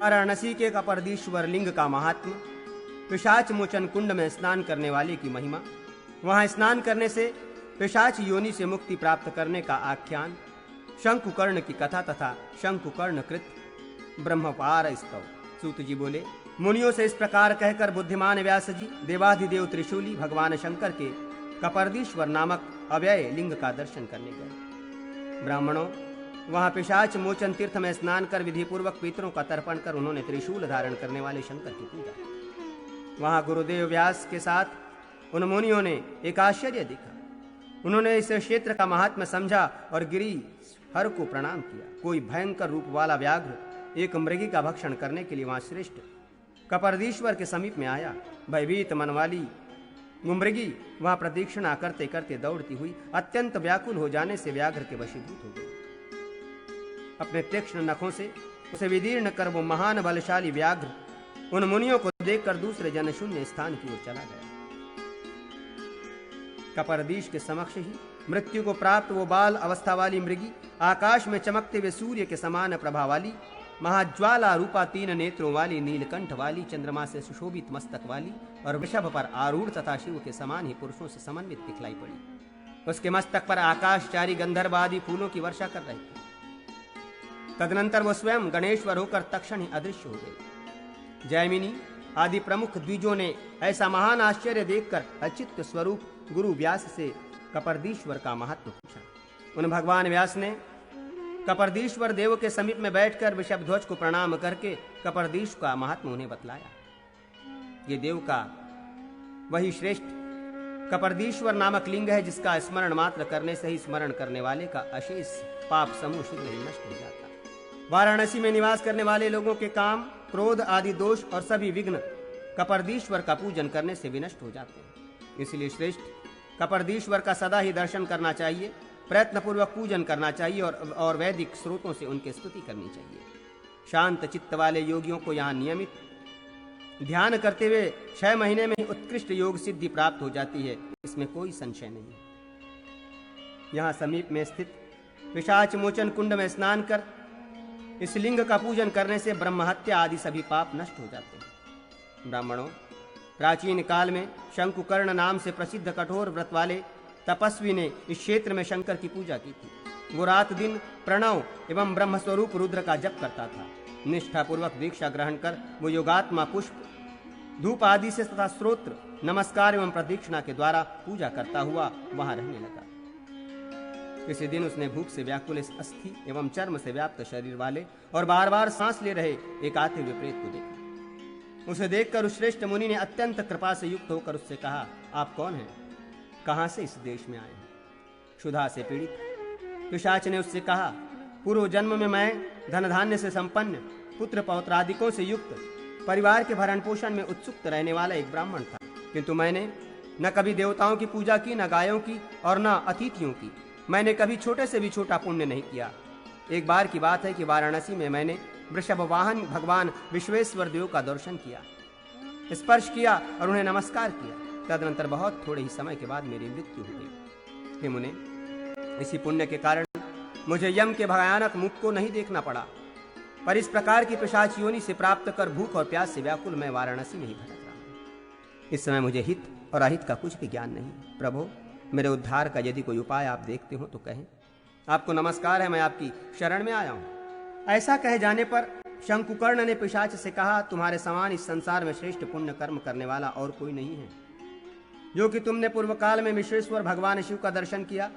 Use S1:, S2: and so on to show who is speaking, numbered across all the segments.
S1: वाराणसी के कपर्दीश्वर लिंग का महात्म, पिशाच मोचन कुंड में स्नान करने वाले की महिमा, वहां स्नान करने से पिशाच योनि से मुक्ति प्राप्त करने का आख्यान, शंकुकर्ण की कथा तथा शंकुकर्ण कृत ब्रह्मपार स्तव। सूत जी बोले, मुनियों से इस प्रकार कहकर बुद्धिमान व्यास जी देवाधिदेव त्रिशूली भगवान शंकर के कपर्दीश्वर नामक अव्यय लिंग का दर्शन करने गए। ब्राह्मणों, वहां पिशाच मोचन तीर्थ में स्नान कर विधि पूर्वक पितरों का तर्पण कर उन्होंने त्रिशूल धारण करने वाले शंकर की पूजा। वहां गुरुदेव व्यास के साथ उन मुनियों ने एक आश्चर्य देखा। उन्होंने इस क्षेत्र का महात्म्य समझा और गिरी हर को प्रणाम किया। कोई भयंकर रूप वाला व्याघ्र एक मृगी का भक्षण करने के लिए वहां श्रेष्ठ कपर्दीश्वर के समीप में आया। भयभीत मन वाली मृगी वहां प्रदक्षिणा करते करते दौड़ती हुई अत्यंत व्याकुल हो जाने से व्याघ्र के वशीभूत हो गई। अपने तीक्ष्ण नखों से उसे विदीर्ण कर वो महान बलशाली व्याघ्र उन मुनियों को देखकर दूसरे जनशून्य स्थान की ओर चला गया। कपर्दीश के समक्ष ही मृत्यु को प्राप्त वो बाल अवस्था वाली मृगी आकाश में चमकते हुए सूर्य के समान प्रभा वाली, महाज्वाला रूपा 3 नेत्रों वाली, नीलकंठ वाली, चंद्रमा से सुशोभित मस्तक वाली और वृषभ पर आरूढ़ तथा शिव के समान ही पुरुषों से समन्वित दिखलाई पड़ी। उसके मस्तक पर आकाशचारी गंधर्व आदि फूलों की वर्षा कर रहे थे। तदनंतर वो स्वयं गणेश्वर होकर तक्षण ही अदृश्य हो गई। जैमिनी आदि प्रमुख द्विजों ने ऐसा महान आश्चर्य देखकर अचित्त स्वरूप गुरु व्यास से कपर्दीश्वर का महत्व पूछा। उन भगवान व्यास ने कपर्दीश्वर देव के समीप में बैठकर वृषभध्वज को प्रणाम करके कपर्दीश का महात्मा उन्हें बतलाया। ये देव का वही श्रेष्ठ कपर्दीश्वर नामक लिंग है जिसका स्मरण मात्र करने से ही स्मरण करने वाले का अशेष पाप समूह शीघ्र ही नष्ट हो जाता है। वाराणसी में निवास करने वाले लोगों के काम, क्रोध आदि दोष और सभी विघ्न कपर्दीश्वर का पूजन करने से विनष्ट हो जाते हैं। इसलिए श्रेष्ठ कपर्दीश्वर का सदा ही दर्शन करना चाहिए, प्रयत्न पूर्वक पूजन करना चाहिए और वैदिक स्रोतों से उनकी स्तुति करनी चाहिए। शांत चित्त वाले योगियों को यहाँ नियमित ध्यान करते हुए 6 महीने में उत्कृष्ट योग सिद्धि प्राप्त हो जाती है, इसमें कोई संशय नहीं। यहाँ समीप में स्थित पिशाच मोचन कुंड में स्नान कर इस लिंग का पूजन करने से ब्रह्महत्या आदि सभी पाप नष्ट हो जाते हैं। ब्राह्मणों, प्राचीन काल में शंकुकर्ण नाम से प्रसिद्ध कठोर व्रत वाले तपस्वी ने इस क्षेत्र में शंकर की पूजा की थी। वो रात दिन प्रणव एवं ब्रह्मस्वरूप रुद्र का जप करता था। निष्ठापूर्वक दीक्षा ग्रहण कर वो योगात्मा पुष्प, धूप आदि से तथा स्त्रोत्र, नमस्कार एवं प्रदक्षिणा के द्वारा पूजा करता हुआ वहां रहने लगा। किसी दिन उसने भूख से व्याकुल इस अस्थि एवं चर्म से व्याप्त शरीर वाले और बार बार सांस ले रहे एक आते हुए प्रेत को देखा। उसे देखकर उस श्रेष्ठ मुनि ने अत्यंत कृपा से युक्त होकर उससे कहा, आप कौन हैं? कहां से इस देश में आए हैं? क्षुधा से पीड़ित पिशाच ने उससे कहा, पूर्व जन्म में मैं धन धान्य से संपन्न, पुत्र पौत्रादिकों से युक्त, परिवार के भरण पोषण में उत्सुक रहने वाला एक ब्राह्मण था, किंतु मैंने न कभी देवताओं की पूजा की, न गायों की और न अतिथियों की। मैंने कभी छोटे से भी छोटा पुण्य नहीं किया। एक बार की बात है कि वाराणसी में मैंने वृषभ वाहन भगवान विश्वेश्वर देव का दर्शन किया, स्पर्श किया और उन्हें नमस्कार किया। तदनंतर बहुत थोड़े ही समय के बाद मेरी मृत्यु हो गई। हे मुने, इसी पुण्य के कारण मुझे यम के भयानक मुख को नहीं देखना पड़ा, पर इस प्रकार की पिशाच योनि से प्राप्त कर भूख और प्यास से व्याकुल मैं वाराणसी में ही भटक रहा हूं। इस समय मुझे हित और अहित का कुछ भी ज्ञान नहीं। प्रभु, मेरे उद्धार का यदि कोई उपाय आप देखते हो तो कहें। आपको नमस्कार है, मैं आपकी शरण में आया हूं। ऐसा कहे जाने पर शंकुकर्ण ने पिशाच से कहा, तुम्हारे समान इस संसार में श्रेष्ठ पुण्य कर्म करने वाला और कोई नहीं है। जो कि तुमने पूर्व काल में विश्वेश्वर भगवान शिव का दर्शन किया,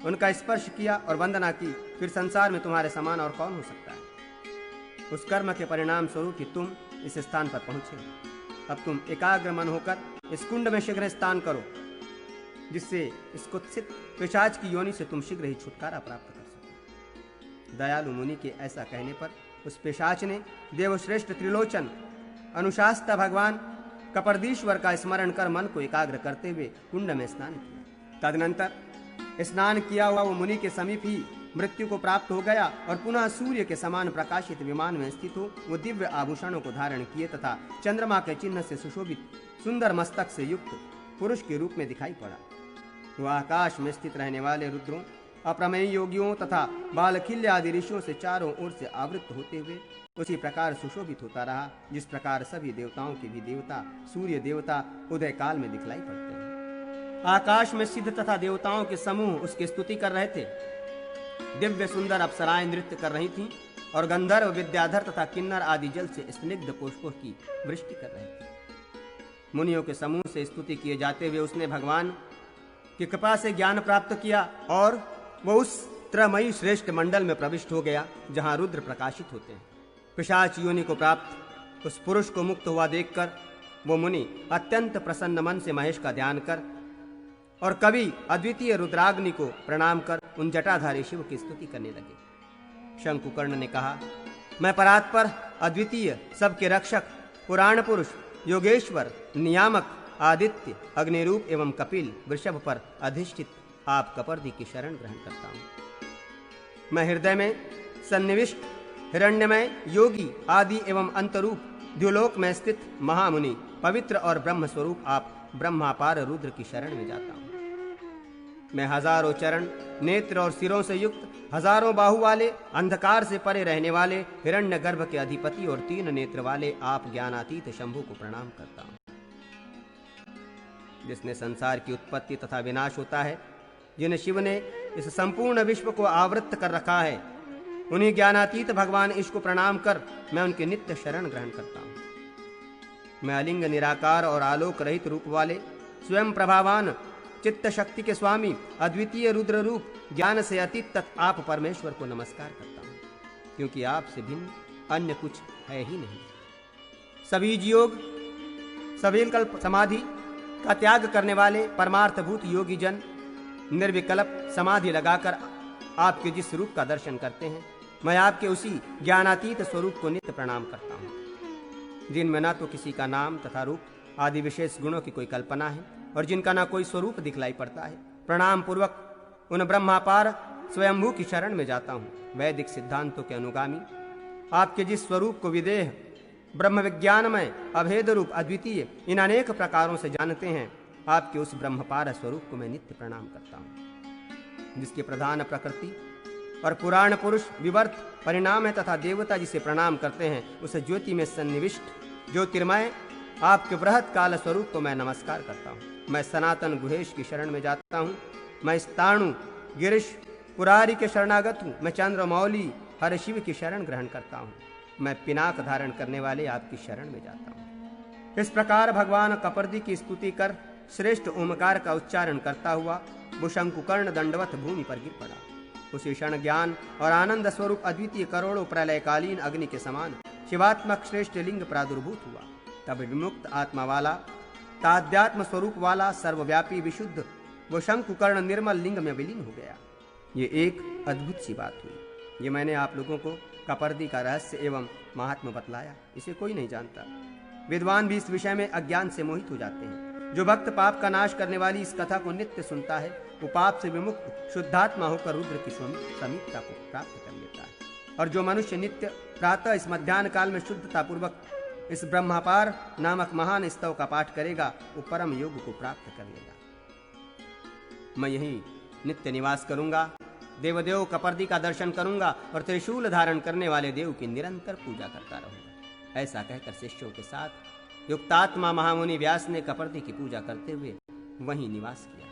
S1: उनका स्पर्श किया और वंदना की, फिर संसार में तुम्हारे समान और कौन हो सकता है? उस कर्म के परिणाम स्वरूप ही तुम इस स्थान पर पहुंचे। अब तुम एकाग्र मन होकर इस कुंड में शीघ्र स्नान करो, जिससे इस कुत्सित पिशाच की योनि से तुम शीघ्र ही छुटकारा प्राप्त कर सको। दयालु मुनि के ऐसा कहने पर उस पिशाच ने देवश्रेष्ठ त्रिलोचन अनुशास्ता भगवान कपर्दीश्वर का स्मरण कर मन को एकाग्र करते हुए कुंड में स्नान किया। तदनंतर स्नान किया हुआ वो मुनि के समीप ही मृत्यु को प्राप्त हो गया और पुनः सूर्य के समान प्रकाशित विमान में स्थित हो वो दिव्य आभूषणों को धारण किए तथा चंद्रमा के चिन्ह से सुशोभित सुंदर मस्तक से युक्त पुरुष के रूप में दिखाई पड़ा। वो आकाश में स्थित रहने वाले रुद्रों अप्रमेय योगियों तथा बालखिल्य आदि ऋषियों से चारों ओर से आवृत्त होते हुए उसी प्रकार सुशोभित होता रहा जिस प्रकार सभी देवताओं के भी देवता सूर्य देवता उदय काल में दिखलाई पड़ते हैं। आकाश में सिद्ध तथा देवताओं के समूह उसकी स्तुति कर रहे थे। दिव्य सुंदर अप्सराएं नृत्य कर रही थीं और गंधर्व विद्याधर तथा किन्नर आदि जल से स्निग्ध पुष्पों की वृष्टि कर रहे थे। मुनियों के समूह से स्तुति किए जाते हुए उसने भगवान की कृपा से ज्ञान प्राप्त किया और वह उस त्रयमयी श्रेष्ठ मंडल में प्रविष्ट हो गया जहां रुद्र प्रकाशित होते हैं। पिशाच योनि को प्राप्त उस पुरुष को मुक्त हुआ देखकर वो मुनि अत्यंत प्रसन्न मन से महेश का ध्यान कर और कवि अद्वितीय रुद्राग्नि को प्रणाम कर उन जटाधारी शिव की स्तुति करने लगे। शंकुकर्ण ने कहा, मैं परात्पर अद्वितीय सबके रक्षक पुराण पुरुष योगेश्वर नियामक आदित्य अग्निरूप एवं कपिल वृषभ पर अधिष्ठित आप कपर्दी की शरण ग्रहण करता हूं। मैं हृदय में सन्निविष्ट हिरण्यमय योगी आदि एवं अंतरूप द्युलोक में स्थित महामुनि पवित्र और ब्रह्म स्वरूप आप ब्रह्मापार रुद्र की शरण में जाता हूं। मैं हजारों चरण नेत्र और सिरों से युक्त हजारों बाहु वाले अंधकार से परे रहने वाले हिरण्य गर्भ के अधिपति और 3 नेत्र वाले आप ज्ञानातीत शंभु को प्रणाम करता हूं। जिसने संसार की उत्पत्ति तथा विनाश होता है, जिन शिव ने इस संपूर्ण विश्व को आवृत्त कर रखा है, उन्हीं ज्ञानातीत भगवान ईश को प्रणाम कर मैं उनके नित्य शरण ग्रहण करता हूं। मैं अलिंग निराकार और आलोक रहित रूप वाले स्वयं प्रभावान चित्त शक्ति के स्वामी अद्वितीय रुद्र रूप ज्ञान से अतीत तक आप परमेश्वर को नमस्कार करता हूं, क्योंकि आपसे भिन्न अन्य कुछ है ही नहीं। सबीज योग सविकल्प समाधि का त्याग करने वाले परमार्थभूत योगी जन निर्विकल्प समाधि लगाकर आपके जिस रूप का दर्शन करते हैं, मैं आपके उसी ज्ञानातीत स्वरूप को नित्य प्रणाम करता हूँ, जिनमें न तो किसी का नाम तथा रूप आदि विशेष गुणों की कोई कल्पना है और जिनका ना कोई स्वरूप दिखलाई पड़ता है। प्रणाम पूर्वक उन ब्रह्मापार स्वयंभू की शरण में जाता हूँ। वैदिक सिद्धांतों के अनुगामी आपके जिस स्वरूप को विदेह ब्रह्म विज्ञानमय अभेद रूप अद्वितीय इन अनेक प्रकारों से जानते हैं, आपके उस ब्रह्मपार स्वरूप को मैं नित्य प्रणाम करता हूँ। जिसके प्रधान प्रकृति और पुराण पुरुष विवर्त परिणाम है तथा देवता जिसे प्रणाम करते हैं, उस ज्योति में सन्निविष्ट ज्योतिर्मय आपके बृहत काल स्वरूप को मैं नमस्कार करता हूँ। मैं सनातन गुहेश की शरण में जाता हूँ। मैं स्थाणु गिरीश पुरारी के शरणागत हूँ। मैं चंद्रमौली हर शिव की शरण ग्रहण करता हूँ। मैं पिनाक धारण करने वाले आपकी शरण में जाता हूँ। इस प्रकार भगवान कपर्दी की स्तुति कर श्रेष्ठ ओमकार का उच्चारण करता हुआ वो शंकुकर्ण दंडवत भूमि पर गिर पड़ा। उसी क्षण ज्ञान और आनंद स्वरूप अद्वितीय करोड़ों प्रलयकालीन अग्नि के समान शिवात्मक श्रेष्ठ लिंग प्रादुर्भूत हुआ। तब विमुक्त आत्मा वाला ताध्यात्म स्वरूप वाला सर्वव्यापी विशुद्ध वो शंकुकर्ण निर्मल लिंग में विलीन हो गया। ये एक अद्भुत सी बात हुई। ये मैंने आप लोगों को कपर्दी का रहस्य एवं महात्मा बतलाया। इसे कोई नहीं जानता। विद्वान भी इस विषय में अज्ञान से मोहित हो जाते हैं। जो भक्त पाप का नाश करने वाली इस कथा को नित्य सुनता है, वो पाप से विमुक्त शुद्धात्मा होकर रुद्र की समीपता को प्राप्त कर लेता है। और जो मनुष्य नित्य प्रातः इस मध्याह्न काल में शुद्धता पूर्वक इस ब्रह्मापार नामक महान स्तव का पाठ करेगा, वो परम योग को प्राप्त कर लेगा। मैं यही नित्य निवास करूंगा, देवदेव कपर्दी का दर्शन करूंगा और त्रिशूल धारण करने वाले देव की निरंतर पूजा करता रहूंगा। ऐसा कहकर शिष्यों के साथ युक्तात्मा महामुनि व्यास ने कपर्दी की पूजा करते हुए वहीं निवास किया।